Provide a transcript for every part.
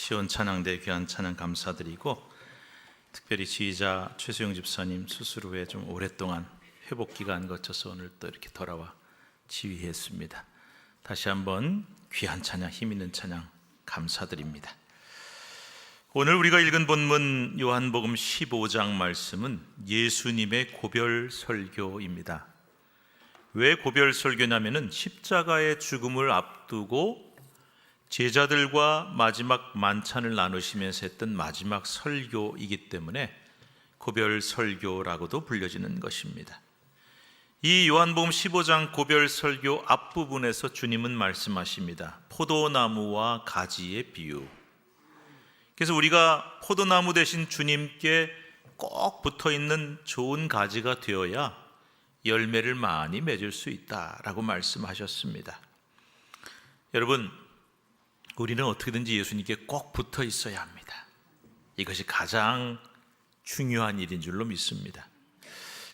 시온 찬양대 귀한 찬양 감사드리고, 특별히 지휘자 최수영 집사님 수술 후에 좀 오랫동안 회복 기간 거쳐서 오늘 또 이렇게 돌아와 지휘했습니다. 다시 한번 귀한 찬양, 힘 있는 찬양 감사드립니다. 오늘 우리가 읽은 본문 요한복음 15장 말씀은 예수님의 고별 설교입니다. 왜 고별 설교냐면은 십자가의 죽음을 앞두고 제자들과 마지막 만찬을 나누시면서 했던 마지막 설교이기 때문에 고별 설교라고도 불려지는 것입니다. 이 요한복음 15장 고별 설교 앞부분에서 주님은 말씀하십니다. 포도나무와 가지의 비유. 그래서 우리가 포도나무 대신 주님께 꼭 붙어있는 좋은 가지가 되어야 열매를 많이 맺을 수 있다라고 말씀하셨습니다. 여러분, 우리는 어떻게든지 예수님께 꼭 붙어 있어야 합니다. 이것이 가장 중요한 일인 줄로 믿습니다.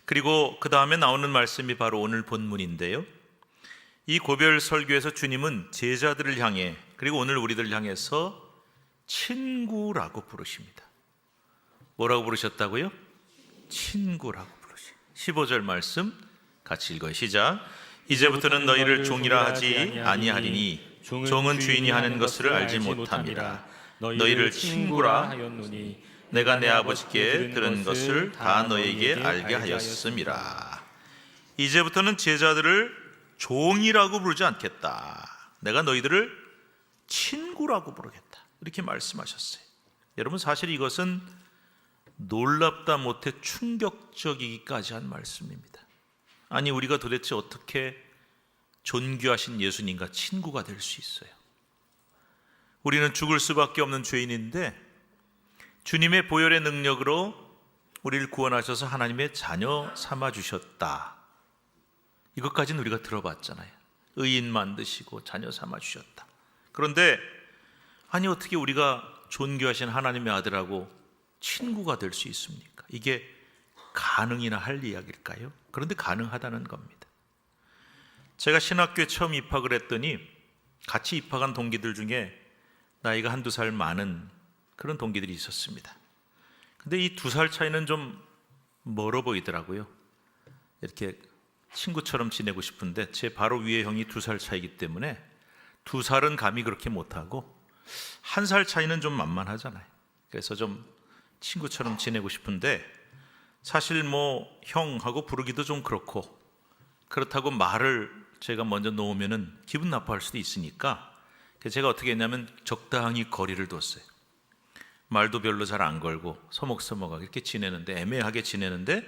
그리고 그 다음에 나오는 말씀이 바로 오늘 본문인데요, 이 고별 설교에서 주님은 제자들을 향해, 그리고 오늘 우리들을 향해서 친구라고 부르십니다. 뭐라고 부르셨다고요? 친구라고 부르십니다. 15절 말씀 같이 읽어요. 시작. 이제부터는 너희를 종이라 하지 아니하리니 종은 주인이 하는 것을 알지 못함이라. 너희를 친구라 하였노니 내가 내 아버지께 들은 것을 다 너희에게 알게 하였음이라. 이제부터는 제자들을 종이라고 부르지 않겠다. 내가 너희들을 친구라고 부르겠다. 이렇게 말씀하셨어요. 여러분, 사실 이것은 놀랍다 못해 충격적이기까지 한 말씀입니다. 아니, 우리가 도대체 어떻게 존귀하신 예수님과 친구가 될 수 있어요? 우리는 죽을 수밖에 없는 죄인인데 주님의 보혈의 능력으로 우리를 구원하셔서 하나님의 자녀 삼아주셨다. 이것까지는 우리가 들어봤잖아요. 의인 만드시고 자녀 삼아주셨다. 그런데 아니, 어떻게 우리가 존귀하신 하나님의 아들하고 친구가 될 수 있습니까? 이게 가능이나 할 이야기일까요? 그런데 가능하다는 겁니다. 제가 신학교에 처음 입학을 했더니 같이 입학한 동기들 중에 나이가 한두 살 많은 그런 동기들이 있었습니다. 근데 이 2살 차이는 좀 멀어 보이더라고요. 이렇게 친구처럼 지내고 싶은데 제 바로 위에 형이 2살 차이기 때문에 2살은 감히 그렇게 못하고 1살 차이는 좀 만만하잖아요. 그래서 좀 친구처럼 지내고 싶은데 사실 뭐 형하고 부르기도 좀 그렇고, 그렇다고 말을 제가 먼저 놓으면은 기분 나빠할 수도 있으니까 제가 어떻게 했냐면 적당히 거리를 뒀어요. 말도 별로 잘 안 걸고 서먹서먹하게 이렇게 지내는데, 애매하게 지내는데,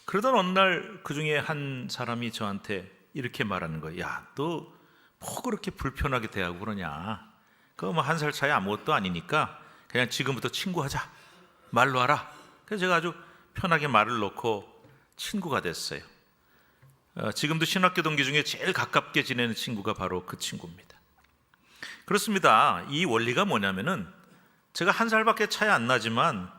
그러던 어느 날 그 중에 한 사람이 저한테 이렇게 말하는 거예요. 야, 너 뭐 그렇게 불편하게 대하고 그러냐? 그거 뭐 1살 차이 아무것도 아니니까 그냥 지금부터 친구하자. 말로 하라. 그래서 제가 아주 편하게 말을 놓고 친구가 됐어요. 지금도 신학교 동기 중에 제일 가깝게 지내는 친구가 바로 그 친구입니다. 그렇습니다. 이 원리가 뭐냐면은 제가 1살밖에 차이 안 나지만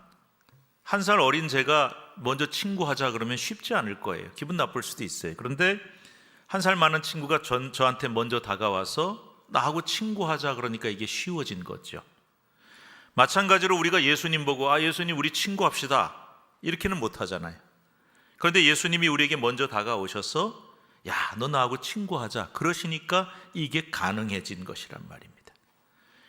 1살 어린 제가 먼저 친구하자 그러면 쉽지 않을 거예요. 기분 나쁠 수도 있어요. 그런데 1살 많은 친구가 저한테 먼저 다가와서 나하고 친구하자 그러니까 이게 쉬워진 거죠. 마찬가지로 우리가 예수님 보고 예수님 우리 친구합시다 이렇게는 못 하잖아요. 그런데 예수님이 우리에게 먼저 다가오셔서 야, 너 나하고 친구하자 그러시니까 이게 가능해진 것이란 말입니다.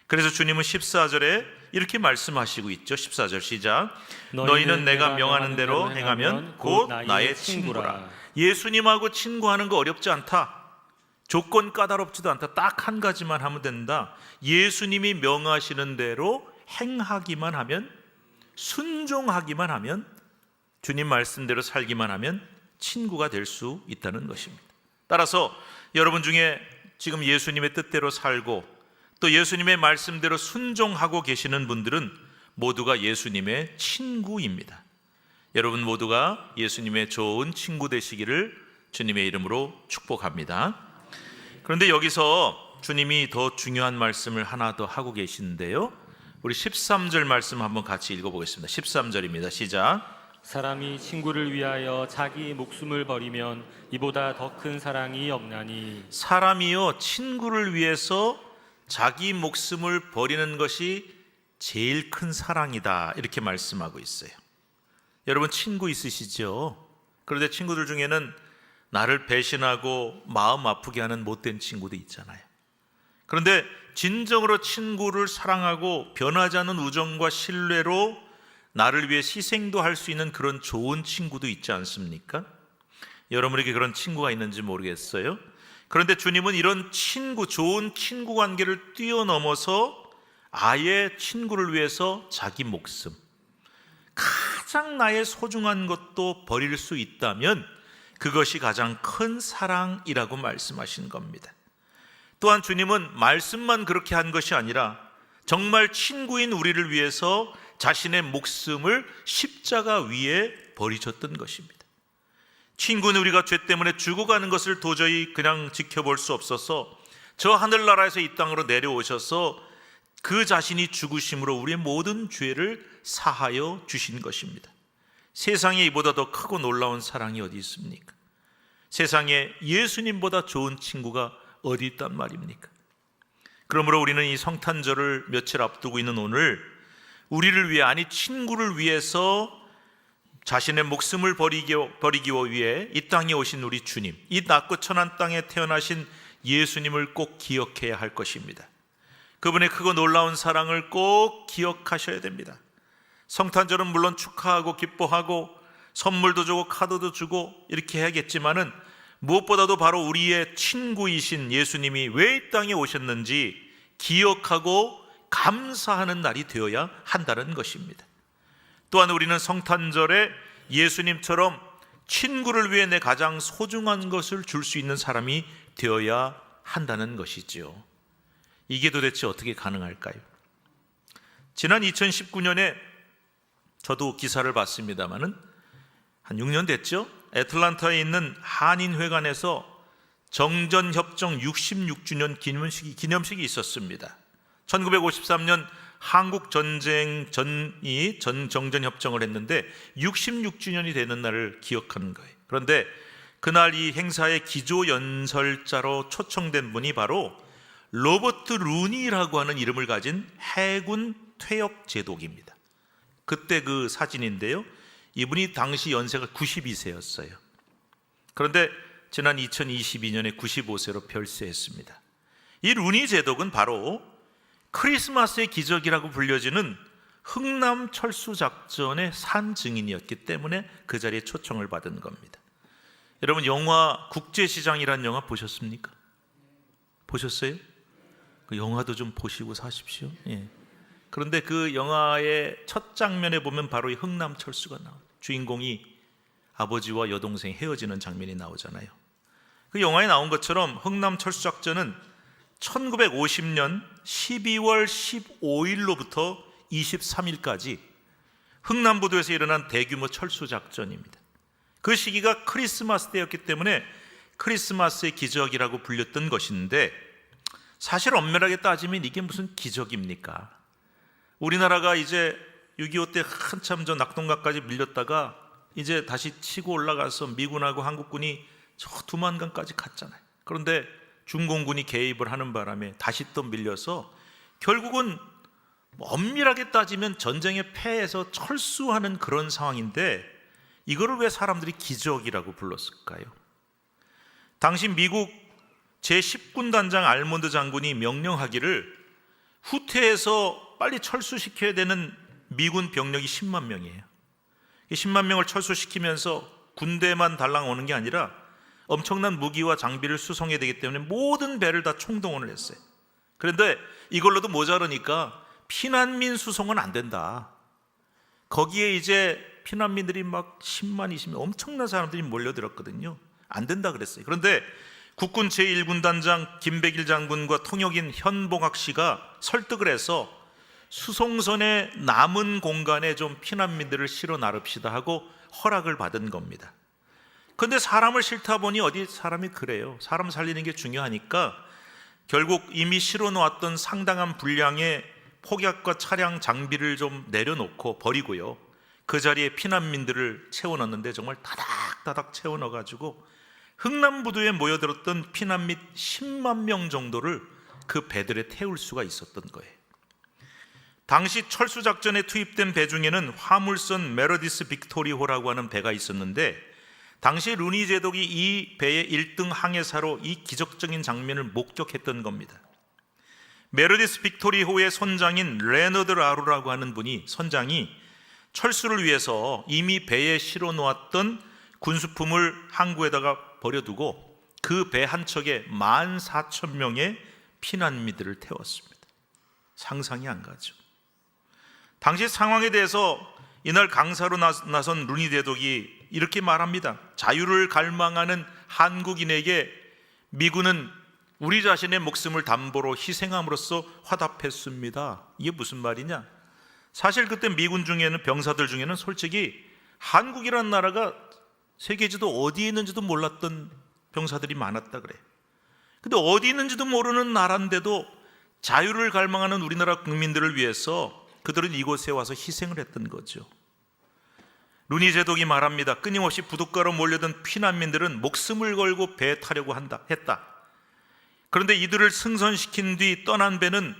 그래서 주님은 14절에 이렇게 말씀하시고 있죠. 14절 시작. 너희는 내가 명하는 대로 행하면 곧 나의 친구라. 예수님하고 친구하는 거 어렵지 않다. 조건 까다롭지도 않다. 딱 한 가지만 하면 된다. 예수님이 명하시는 대로 행하기만 하면, 순종하기만 하면, 주님 말씀대로 살기만 하면 친구가 될 수 있다는 것입니다. 따라서 여러분 중에 지금 예수님의 뜻대로 살고 또 예수님의 말씀대로 순종하고 계시는 분들은 모두가 예수님의 친구입니다. 여러분 모두가 예수님의 좋은 친구 되시기를 주님의 이름으로 축복합니다. 그런데 여기서 주님이 더 중요한 말씀을 하나 더 하고 계시는데요, 우리 13절 말씀 한번 같이 읽어보겠습니다. 13절입니다. 시작. 사람이 친구를 위하여 자기 목숨을 버리면 이보다 더 큰 사랑이 없나니. 사람이요 친구를 위해서 자기 목숨을 버리는 것이 제일 큰 사랑이다, 이렇게 말씀하고 있어요. 여러분 친구 있으시죠? 그런데 친구들 중에는 나를 배신하고 마음 아프게 하는 못된 친구도 있잖아요. 그런데 진정으로 친구를 사랑하고 변하지 않는 우정과 신뢰로 나를 위해 희생도 할 수 있는 그런 좋은 친구도 있지 않습니까? 여러분에게 그런 친구가 있는지 모르겠어요. 그런데 주님은 이런 친구, 좋은 친구 관계를 뛰어넘어서 아예 친구를 위해서 자기 목숨, 가장 나의 소중한 것도 버릴 수 있다면 그것이 가장 큰 사랑이라고 말씀하신 겁니다. 또한 주님은 말씀만 그렇게 한 것이 아니라 정말 친구인 우리를 위해서 자신의 목숨을 십자가 위에 버리셨던 것입니다. 친구는 우리가 죄 때문에 죽어가는 것을 도저히 그냥 지켜볼 수 없어서 저 하늘나라에서 이 땅으로 내려오셔서 그 자신이 죽으심으로 우리의 모든 죄를 사하여 주신 것입니다. 세상에 이보다 더 크고 놀라운 사랑이 어디 있습니까? 세상에 예수님보다 좋은 친구가 어디 있단 말입니까? 그러므로 우리는 이 성탄절을 며칠 앞두고 있는 오늘 우리를 위해, 아니 친구를 위해서 자신의 목숨을 버리기 위해 이 땅에 오신 우리 주님, 이 낮고 천한 땅에 태어나신 예수님을 꼭 기억해야 할 것입니다. 그분의 크고 놀라운 사랑을 꼭 기억하셔야 됩니다. 성탄절은 물론 축하하고 기뻐하고 선물도 주고 카드도 주고 이렇게 해야겠지만은 무엇보다도 바로 우리의 친구이신 예수님이 왜 이 땅에 오셨는지 기억하고 감사하는 날이 되어야 한다는 것입니다. 또한 우리는 성탄절에 예수님처럼 친구를 위해 내 가장 소중한 것을 줄 수 있는 사람이 되어야 한다는 것이지요. 이게 도대체 어떻게 가능할까요? 지난 2019년에 저도 기사를 봤습니다마는 한 6년 됐죠? 애틀란타에 있는 한인회관에서 정전협정 66주년 기념식이 있었습니다. 1953년 한국 전쟁 전이 정전협정을 했는데 66주년이 되는 날을 기억하는 거예요. 그런데 그날 이 행사의 기조연설자로 초청된 분이 바로 로버트 루니라고 하는 이름을 가진 해군 퇴역 제독입니다. 그때 그 사진인데요, 이분이 당시 연세가 92세였어요. 그런데 지난 2022년에 95세로 별세했습니다. 이 루니 제독은 바로 크리스마스의 기적이라고 불려지는 흥남 철수 작전의 산 증인이었기 때문에 그 자리에 초청을 받은 겁니다. 여러분, 영화 국제시장이라는 영화 보셨습니까? 보셨어요? 그 영화도 좀 보시고 사십시오. 예. 그런데 그 영화의 첫 장면에 보면 바로 이 흥남 철수가 나와요. 주인공이 아버지와 여동생이 헤어지는 장면이 나오잖아요. 그 영화에 나온 것처럼 흥남 철수 작전은 1950년 12월 15일로부터 23일까지 흥남부두에서 일어난 대규모 철수 작전입니다. 그 시기가 크리스마스 때였기 때문에 크리스마스의 기적이라고 불렸던 것인데, 사실 엄밀하게 따지면 이게 무슨 기적입니까? 우리나라가 이제 6.25 때 한참 전 낙동강까지 밀렸다가 이제 다시 치고 올라가서 미군하고 한국군이 저 두만강까지 갔잖아요. 그런데 중공군이 개입을 하는 바람에 다시 또 밀려서 결국은 엄밀하게 따지면 전쟁에 패해서 철수하는 그런 상황인데, 이거를 왜 사람들이 기적이라고 불렀을까요? 당시 미국 제10군단장 알몬드 장군이 명령하기를 후퇴해서 빨리 철수시켜야 되는 미군 병력이 10만 명이에요. 10만 명을 철수시키면서 군대만 달랑 오는 게 아니라 엄청난 무기와 장비를 수송해야 되기 때문에 모든 배를 다 총동원을 했어요. 그런데 이걸로도 모자르니까 피난민 수송은 안 된다. 거기에 이제 피난민들이 막 10만, 20만 엄청난 사람들이 몰려들었거든요. 안 된다 그랬어요. 그런데 국군 제1군단장 김백일 장군과 통역인 현봉학 씨가 설득을 해서 수송선의 남은 공간에 좀 피난민들을 실어 나릅시다 하고 허락을 받은 겁니다. 그런데 사람을 싫다 보니 어디 사람이 그래요. 사람 살리는 게 중요하니까 결국 이미 실어 놓았던 상당한 분량의 폭약과 차량 장비를 좀 내려놓고 버리고요, 그 자리에 피난민들을 채워넣는데 정말 다닥다닥 채워넣어가지고 흥남부두에 모여들었던 피난민 10만 명 정도를 그 배들에 태울 수가 있었던 거예요. 당시 철수 작전에 투입된 배 중에는 화물선 메르디스 빅토리호라고 하는 배가 있었는데, 당시 루니 제독이 이 배의 1등 항해사로 이 기적적인 장면을 목격했던 겁니다. 메르디스 빅토리호의 선장인 레너드 라루라고 하는 분이, 선장이 철수를 위해서 이미 배에 실어 놓았던 군수품을 항구에다가 버려두고 그 배 한 척에 14,000명의 피난민들을 태웠습니다. 상상이 안 가죠. 당시 상황에 대해서 이날 강사로 나선 루니 대독이 이렇게 말합니다. 자유를 갈망하는 한국인에게 미군은 우리 자신의 목숨을 담보로 희생함으로써 화답했습니다. 이게 무슨 말이냐? 사실 그때 미군 중에는, 병사들 중에는 솔직히 한국이라는 나라가 세계지도 어디에 있는지도 몰랐던 병사들이 많았다 그래. 근데 어디 있는지도 모르는 나라인데도 자유를 갈망하는 우리나라 국민들을 위해서 그들은 이곳에 와서 희생을 했던 거죠. 루니 제독이 말합니다. 끊임없이 부둣가로 몰려든 피난민들은 목숨을 걸고 배에 타려고 했다. 그런데 이들을 승선시킨 뒤 떠난 배는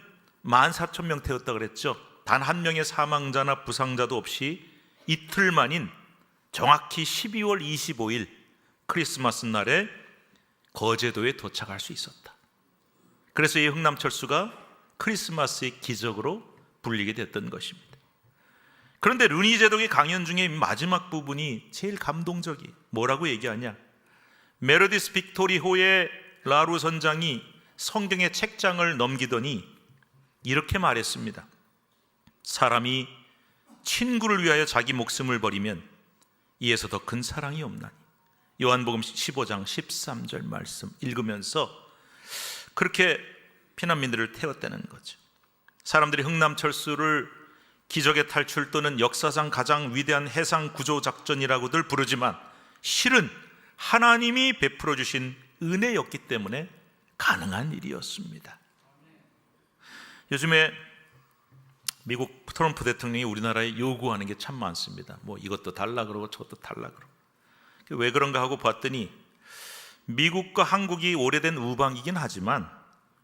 14,000명 태웠다 그랬죠. 단 한 명의 사망자나 부상자도 없이 이틀 만인 정확히 12월 25일 크리스마스 날에 거제도에 도착할 수 있었다. 그래서 이 흥남철수가 크리스마스의 기적으로 불리게 됐던 것입니다. 그런데 루니 제독의 강연 중에 마지막 부분이 제일 감동적이, 뭐라고 얘기하냐? 메르디스 빅토리호의 라루 선장이 성경의 책장을 넘기더니 이렇게 말했습니다. 사람이 친구를 위하여 자기 목숨을 버리면 이에서 더 큰 사랑이 없나니. 요한복음 15장 13절 말씀 읽으면서 그렇게 피난민들을 태웠다는 거죠. 사람들이 흥남철수를 기적의 탈출 또는 역사상 가장 위대한 해상 구조 작전이라고들 부르지만 실은 하나님이 베풀어 주신 은혜였기 때문에 가능한 일이었습니다. 요즘에 미국 트럼프 대통령이 우리나라에 요구하는 게 참 많습니다. 뭐 이것도 달라 그러고 저것도 달라 그러고. 왜 그런가 하고 봤더니 미국과 한국이 오래된 우방이긴 하지만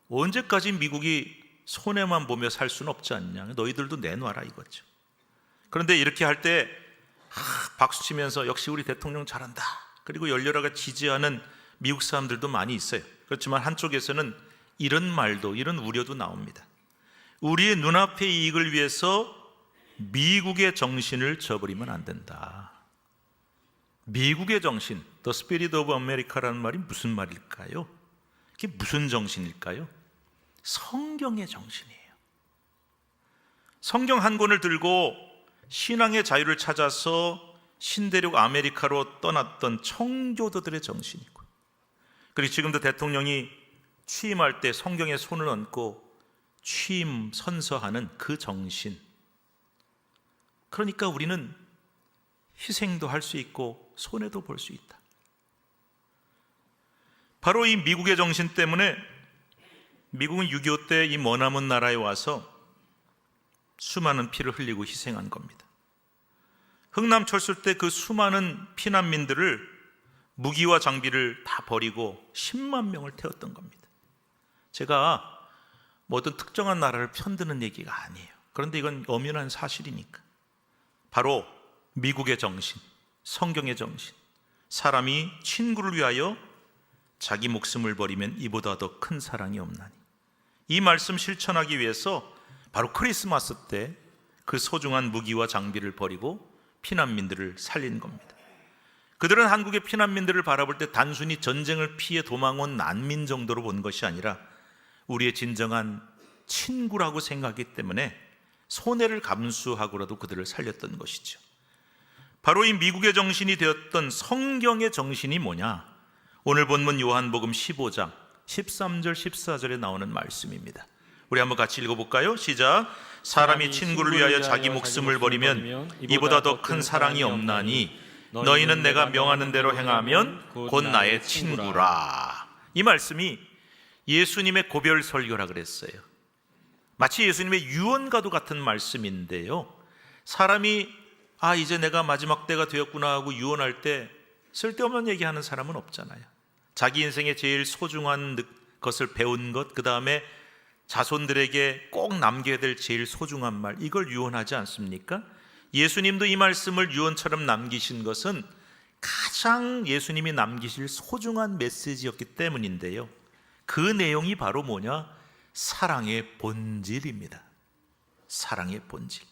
언제까지 미국이 손해만 보며 살 수는 없지 않냐. 너희들도 내놔라 이거죠. 그런데 이렇게 할 때 박수치면서 역시 우리 대통령 잘한다. 그리고 열렬하게 지지하는 미국 사람들도 많이 있어요. 그렇지만 한쪽에서는 이런 말도, 이런 우려도 나옵니다. 우리의 눈앞의 이익을 위해서 미국의 정신을 저버리면 안 된다. 미국의 정신, The Spirit of America라는 말이 무슨 말일까요? 이게 무슨 정신일까요? 성경의 정신이에요. 성경 한 권을 들고 신앙의 자유를 찾아서 신대륙 아메리카로 떠났던 청교도들의 정신이고, 그리고 지금도 대통령이 취임할 때 성경에 손을 얹고 취임 선서하는 그 정신. 그러니까 우리는 희생도 할 수 있고 손해도 볼 수 있다. 바로 이 미국의 정신 때문에 미국은 6.25 때 이 머나먼 나라에 와서 수많은 피를 흘리고 희생한 겁니다. 흥남철수 때 그 수많은 피난민들을 무기와 장비를 다 버리고 10만 명을 태웠던 겁니다. 제가 어떤 특정한 나라를 편드는 얘기가 아니에요. 그런데 이건 엄연한 사실이니까. 바로 미국의 정신, 성경의 정신. 사람이 친구를 위하여 자기 목숨을 버리면 이보다 더 큰 사랑이 없나니. 이 말씀 실천하기 위해서 바로 크리스마스 때 그 소중한 무기와 장비를 버리고 피난민들을 살린 겁니다. 그들은 한국의 피난민들을 바라볼 때 단순히 전쟁을 피해 도망온 난민 정도로 본 것이 아니라 우리의 진정한 친구라고 생각하기 때문에 손해를 감수하고라도 그들을 살렸던 것이죠. 바로 이 미국의 정신이 되었던 성경의 정신이 뭐냐? 오늘 본문 요한복음 15장 13절 14절에 나오는 말씀입니다. 우리 한번 같이 읽어볼까요? 시작. 사람이 친구를 위하여 자기 목숨을 버리면 이보다 더 큰 사랑이 없나니 너희는 내가 명하는 대로 행하면 곧 나의 친구라. 이 말씀이 예수님의 고별 설교라 그랬어요. 마치 예수님의 유언과도 같은 말씀인데요, 사람이 이제 내가 마지막 때가 되었구나 하고 유언할 때 쓸데없는 얘기하는 사람은 없잖아요. 자기 인생의 제일 소중한 것을 배운 것, 그 다음에 자손들에게 꼭 남겨야 될 제일 소중한 말, 이걸 유언하지 않습니까? 예수님도 이 말씀을 유언처럼 남기신 것은 가장 예수님이 남기실 소중한 메시지였기 때문인데요, 그 내용이 바로 뭐냐? 사랑의 본질입니다. 사랑의 본질.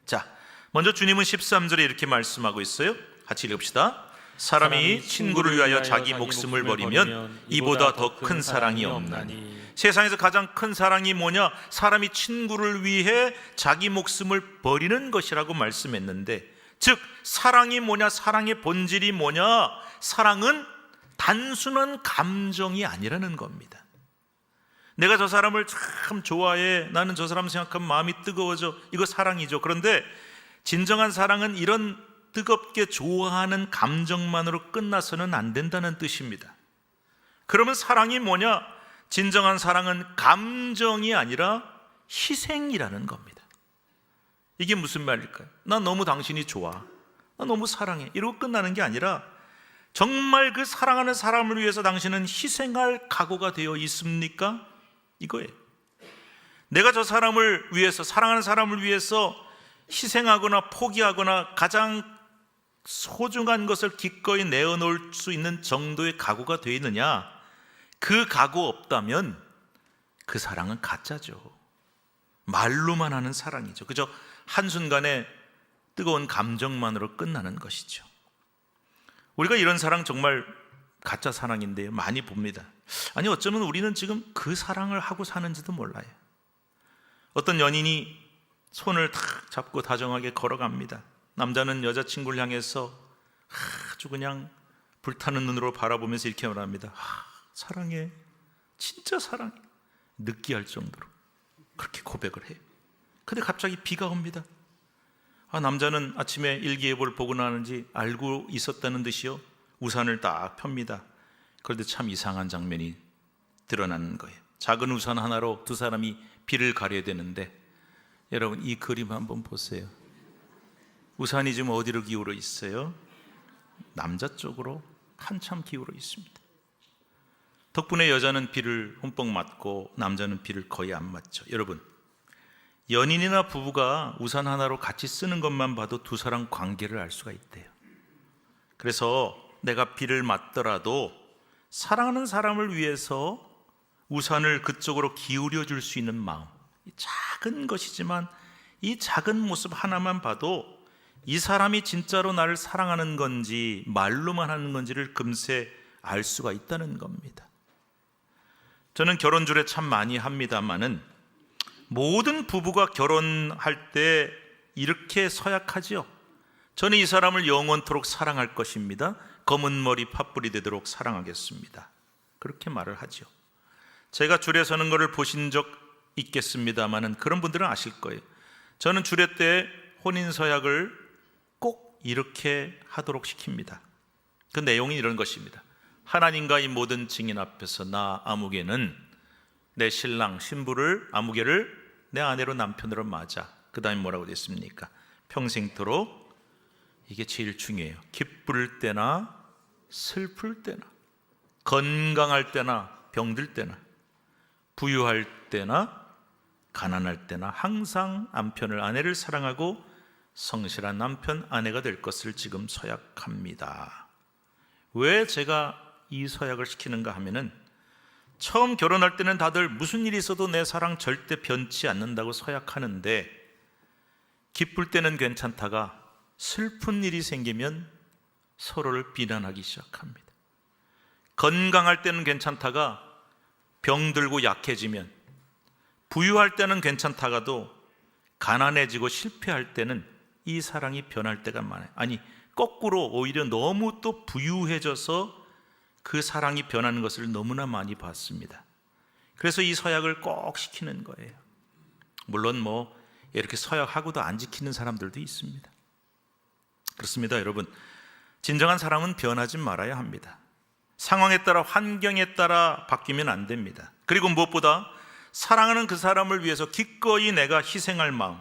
자, 먼저 주님은 13절에 이렇게 말씀하고 있어요. 같이 읽읍시다. 사람이 친구를 위하여 자기 목숨을 버리면 이보다 더 큰 사랑이 없나니. 세상에서 가장 큰 사랑이 뭐냐? 사람이 친구를 위해 자기 목숨을 버리는 것이라고 말씀했는데, 즉 사랑이 뭐냐? 사랑의 본질이 뭐냐? 사랑은 단순한 감정이 아니라는 겁니다. 내가 저 사람을 참 좋아해, 나는 저 사람 생각하면 마음이 뜨거워져, 이거 사랑이죠. 그런데 진정한 사랑은 이런 뜨겁게 좋아하는 감정만으로 끝나서는 안 된다는 뜻입니다. 그러면 사랑이 뭐냐? 진정한 사랑은 감정이 아니라 희생이라는 겁니다. 이게 무슨 말일까요? 나 너무 당신이 좋아, 나 너무 사랑해, 이러고 끝나는 게 아니라 정말 그 사랑하는 사람을 위해서 당신은 희생할 각오가 되어 있습니까? 이거예요. 내가 저 사람을 위해서, 사랑하는 사람을 위해서 희생하거나 포기하거나 가장 소중한 것을 기꺼이 내어놓을 수 있는 정도의 각오가 되어 있느냐? 그 각오 없다면 그 사랑은 가짜죠. 말로만 하는 사랑이죠. 그저 한순간에 뜨거운 감정만으로 끝나는 것이죠. 우리가 이런 사랑 정말 가짜 사랑인데요, 많이 봅니다. 아니, 어쩌면 우리는 지금 그 사랑을 하고 사는지도 몰라요. 어떤 연인이 손을 탁 잡고 다정하게 걸어갑니다. 남자는 여자친구를 향해서 아주 그냥 불타는 눈으로 바라보면서 이렇게 말합니다. 사랑해, 진짜 사랑해, 느끼할 정도로 그렇게 고백을 해요. 근데 갑자기 비가 옵니다. 남자는 아침에 일기예보를 보고 나는지 알고 있었다는 듯이요, 우산을 딱 펴니다. 그런데 참 이상한 장면이 드러나는 거예요. 작은 우산 하나로 두 사람이 비를 가려야 되는데, 여러분 이 그림 한번 보세요. 우산이 지금 어디로 기울어 있어요? 남자 쪽으로 한참 기울어 있습니다. 덕분에 여자는 비를 흠뻑 맞고 남자는 비를 거의 안 맞죠. 여러분, 연인이나 부부가 우산 하나로 같이 쓰는 것만 봐도 두 사람 관계를 알 수가 있대요. 그래서 내가 비를 맞더라도 사랑하는 사람을 위해서 우산을 그쪽으로 기울여 줄 수 있는 마음, 작은 것이지만 이 작은 모습 하나만 봐도 이 사람이 진짜로 나를 사랑하는 건지 말로만 하는 건지를 금세 알 수가 있다는 겁니다. 저는 결혼 주례 참 많이 합니다마는 모든 부부가 결혼할 때 이렇게 서약하지요. 저는 이 사람을 영원토록 사랑할 것입니다. 검은 머리 팥불이 되도록 사랑하겠습니다. 그렇게 말을 하죠. 제가 주례 서는 것을 보신 적 있겠습니다마는 그런 분들은 아실 거예요. 저는 주례 때 혼인 서약을 꼭 이렇게 하도록 시킵니다. 그 내용이 이런 것입니다. 하나님과 이 모든 증인 앞에서 나 아무개는 내 신랑 신부를 아무개를 내 아내로 남편으로 맞아. 그 다음에 뭐라고 됐습니까? 평생토록. 이게 제일 중요해요. 기쁠 때나 슬플 때나 건강할 때나 병들 때나 부유할 때나 가난할 때나 항상 남편을 아내를 사랑하고 성실한 남편 아내가 될 것을 지금 서약합니다. 왜 제가 이 서약을 시키는가 하면은, 처음 결혼할 때는 다들 무슨 일이 있어도 내 사랑 절대 변치 않는다고 서약하는데, 기쁠 때는 괜찮다가 슬픈 일이 생기면 서로를 비난하기 시작합니다. 건강할 때는 괜찮다가 병들고 약해지면, 부유할 때는 괜찮다가도 가난해지고 실패할 때는 이 사랑이 변할 때가 많아요. 아니, 거꾸로 오히려 너무 또 부유해져서 그 사랑이 변하는 것을 너무나 많이 봤습니다. 그래서 이 서약을 꼭 시키는 거예요. 물론 뭐 이렇게 서약하고도 안 지키는 사람들도 있습니다. 그렇습니다, 여러분. 진정한 사랑은 변하지 말아야 합니다. 상황에 따라, 환경에 따라 바뀌면 안 됩니다. 그리고 무엇보다 사랑하는 그 사람을 위해서 기꺼이 내가 희생할 마음,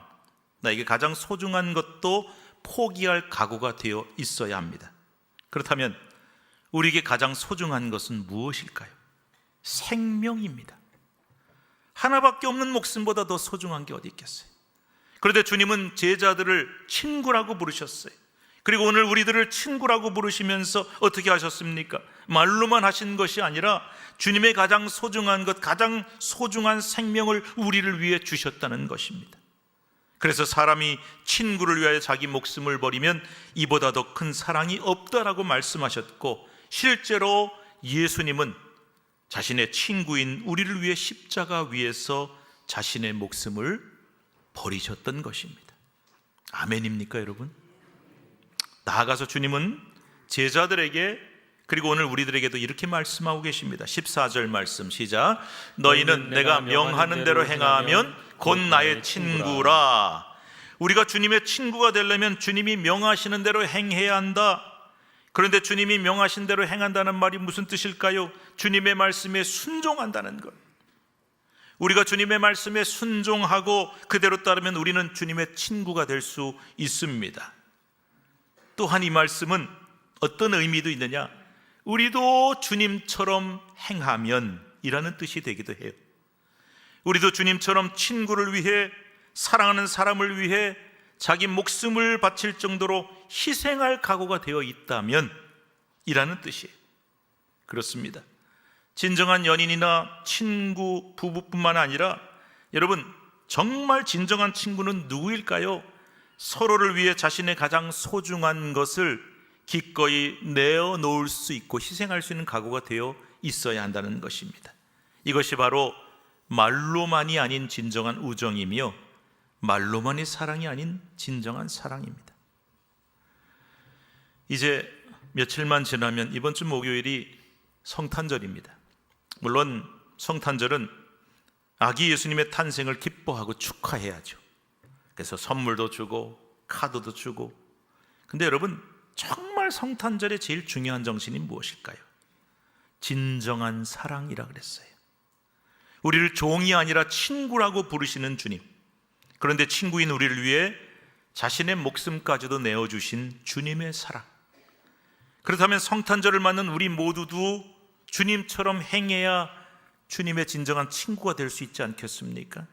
나에게 가장 소중한 것도 포기할 각오가 되어 있어야 합니다. 그렇다면 우리에게 가장 소중한 것은 무엇일까요? 생명입니다. 하나밖에 없는 목숨보다 더 소중한 게 어디 있겠어요? 그런데 주님은 제자들을 친구라고 부르셨어요. 그리고 오늘 우리들을 친구라고 부르시면서 어떻게 하셨습니까? 말로만 하신 것이 아니라 주님의 가장 소중한 것, 가장 소중한 생명을 우리를 위해 주셨다는 것입니다. 그래서 사람이 친구를 위하여 자기 목숨을 버리면 이보다 더 큰 사랑이 없다라고 말씀하셨고, 실제로 예수님은 자신의 친구인 우리를 위해 십자가 위에서 자신의 목숨을 버리셨던 것입니다. 아멘입니까, 여러분? 나아가서 주님은 제자들에게, 그리고 오늘 우리들에게도 이렇게 말씀하고 계십니다. 14절 말씀 시작. 너희는 내가 명하는 대로 행하면 곧 나의 친구라. 우리가 주님의 친구가 되려면 주님이 명하시는 대로 행해야 한다. 그런데 주님이 명하신 대로 행한다는 말이 무슨 뜻일까요? 주님의 말씀에 순종한다는 것. 우리가 주님의 말씀에 순종하고 그대로 따르면 우리는 주님의 친구가 될 수 있습니다. 또한 이 말씀은 어떤 의미도 있느냐? 우리도 주님처럼 행하면 이라는 뜻이 되기도 해요. 우리도 주님처럼 친구를 위해, 사랑하는 사람을 위해 자기 목숨을 바칠 정도로 희생할 각오가 되어 있다면 이라는 뜻이에요. 그렇습니다. 진정한 연인이나 친구, 부부뿐만 아니라 여러분, 정말 진정한 친구는 누구일까요? 서로를 위해 자신의 가장 소중한 것을 기꺼이 내어놓을 수 있고 희생할 수 있는 각오가 되어 있어야 한다는 것입니다. 이것이 바로 말로만이 아닌 진정한 우정이며 말로만이 사랑이 아닌 진정한 사랑입니다. 이제 며칠만 지나면 이번 주 목요일이 성탄절입니다. 물론 성탄절은 아기 예수님의 탄생을 기뻐하고 축하해야죠. 그래서 선물도 주고 카드도 주고. 근데 여러분, 정말 성탄절의 제일 중요한 정신이 무엇일까요? 진정한 사랑이라 그랬어요. 우리를 종이 아니라 친구라고 부르시는 주님, 그런데 친구인 우리를 위해 자신의 목숨까지도 내어주신 주님의 사랑. 그렇다면 성탄절을 맞는 우리 모두도 주님처럼 행해야 주님의 진정한 친구가 될 수 있지 않겠습니까?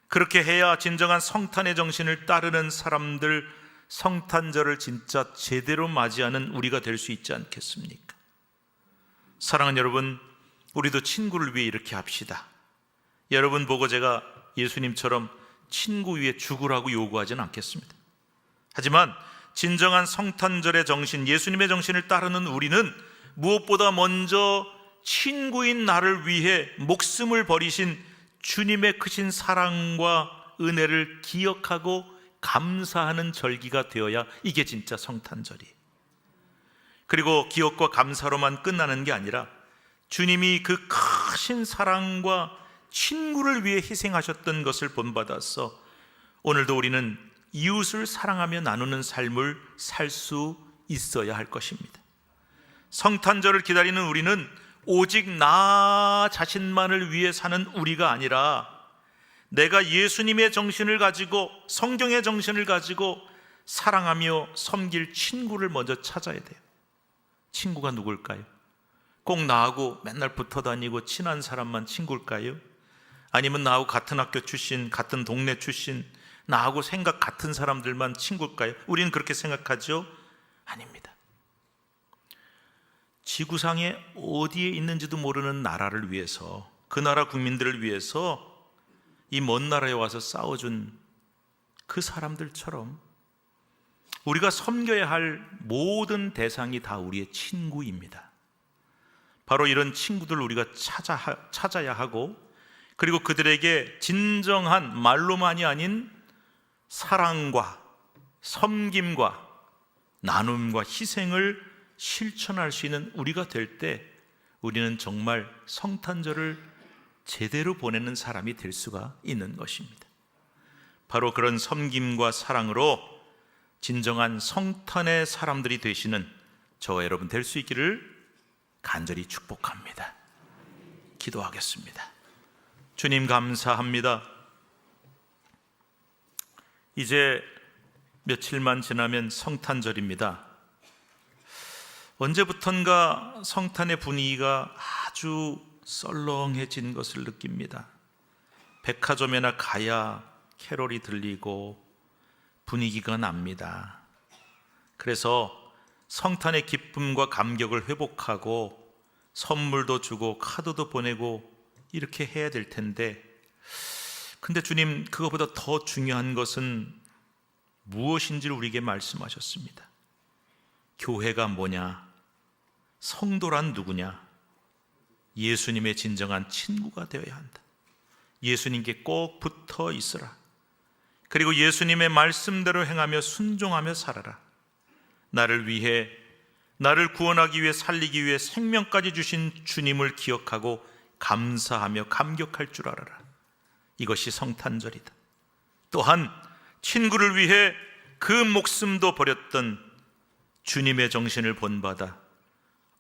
그렇게 해야 진정한 성탄의 정신을 따르는 사람들, 성탄절을 진짜 제대로 맞이하는 우리가 될 수 있지 않겠습니까? 사랑하는 여러분, 우리도 친구를 위해 이렇게 합시다. 여러분 보고 제가 예수님처럼 친구 위해 죽으라고 요구하지는 않겠습니다. 하지만 진정한 성탄절의 정신, 예수님의 정신을 따르는 우리는 무엇보다 먼저 친구인 나를 위해 목숨을 버리신 주님의 크신 사랑과 은혜를 기억하고 감사하는 절기가 되어야 이게 진짜 성탄절이에요. 그리고 기억과 감사로만 끝나는 게 아니라 주님이 그 크신 사랑과 친구를 위해 희생하셨던 것을 본받아서 오늘도 우리는 이웃을 사랑하며 나누는 삶을 살 수 있어야 할 것입니다. 성탄절을 기다리는 우리는 오직 나 자신만을 위해 사는 우리가 아니라 내가 예수님의 정신을 가지고, 성경의 정신을 가지고 사랑하며 섬길 친구를 먼저 찾아야 돼요. 친구가 누굴까요? 꼭 나하고 맨날 붙어 다니고 친한 사람만 친구일까요? 아니면 나하고 같은 학교 출신, 같은 동네 출신, 나하고 생각 같은 사람들만 친구일까요? 우리는 그렇게 생각하죠? 아닙니다. 지구상에 어디에 있는지도 모르는 나라를 위해서, 그 나라 국민들을 위해서 이 먼 나라에 와서 싸워준 그 사람들처럼 우리가 섬겨야 할 모든 대상이 다 우리의 친구입니다. 바로 이런 친구들 우리가 찾아야 하고, 그리고 그들에게 진정한 말로만이 아닌 사랑과 섬김과 나눔과 희생을 실천할 수 있는 우리가 될 때 우리는 정말 성탄절을 제대로 보내는 사람이 될 수가 있는 것입니다. 바로 그런 섬김과 사랑으로 진정한 성탄의 사람들이 되시는 저와 여러분 될 수 있기를 간절히 축복합니다. 기도하겠습니다. 주님 감사합니다. 이제 며칠만 지나면 성탄절입니다. 언제부턴가 성탄의 분위기가 아주 썰렁해진 것을 느낍니다. 백화점에나 가야 캐롤이 들리고 분위기가 납니다. 그래서 성탄의 기쁨과 감격을 회복하고 선물도 주고 카드도 보내고 이렇게 해야 될 텐데, 근데 주님 그것보다 더 중요한 것은 무엇인지를 우리에게 말씀하셨습니다. 교회가 뭐냐? 성도란 누구냐? 예수님의 진정한 친구가 되어야 한다. 예수님께 꼭 붙어 있으라. 그리고 예수님의 말씀대로 행하며 순종하며 살아라. 나를 위해, 나를 구원하기 위해, 살리기 위해 생명까지 주신 주님을 기억하고 감사하며 감격할 줄 알아라. 이것이 성탄절이다. 또한 친구를 위해 그 목숨도 버렸던 주님의 정신을 본받아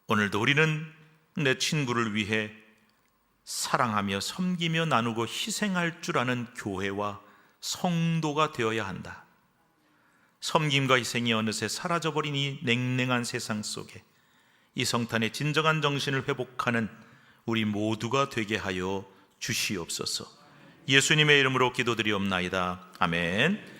오늘도 우리는 내 친구를 위해 사랑하며 섬기며 나누고 희생할 줄 아는 교회와 성도가 되어야 한다. 섬김과 희생이 어느새 사라져버린 이 냉랭한 세상 속에 이 성탄의 진정한 정신을 회복하는 우리 모두가 되게 하여 주시옵소서. 예수님의 이름으로 기도드리옵나이다. 아멘.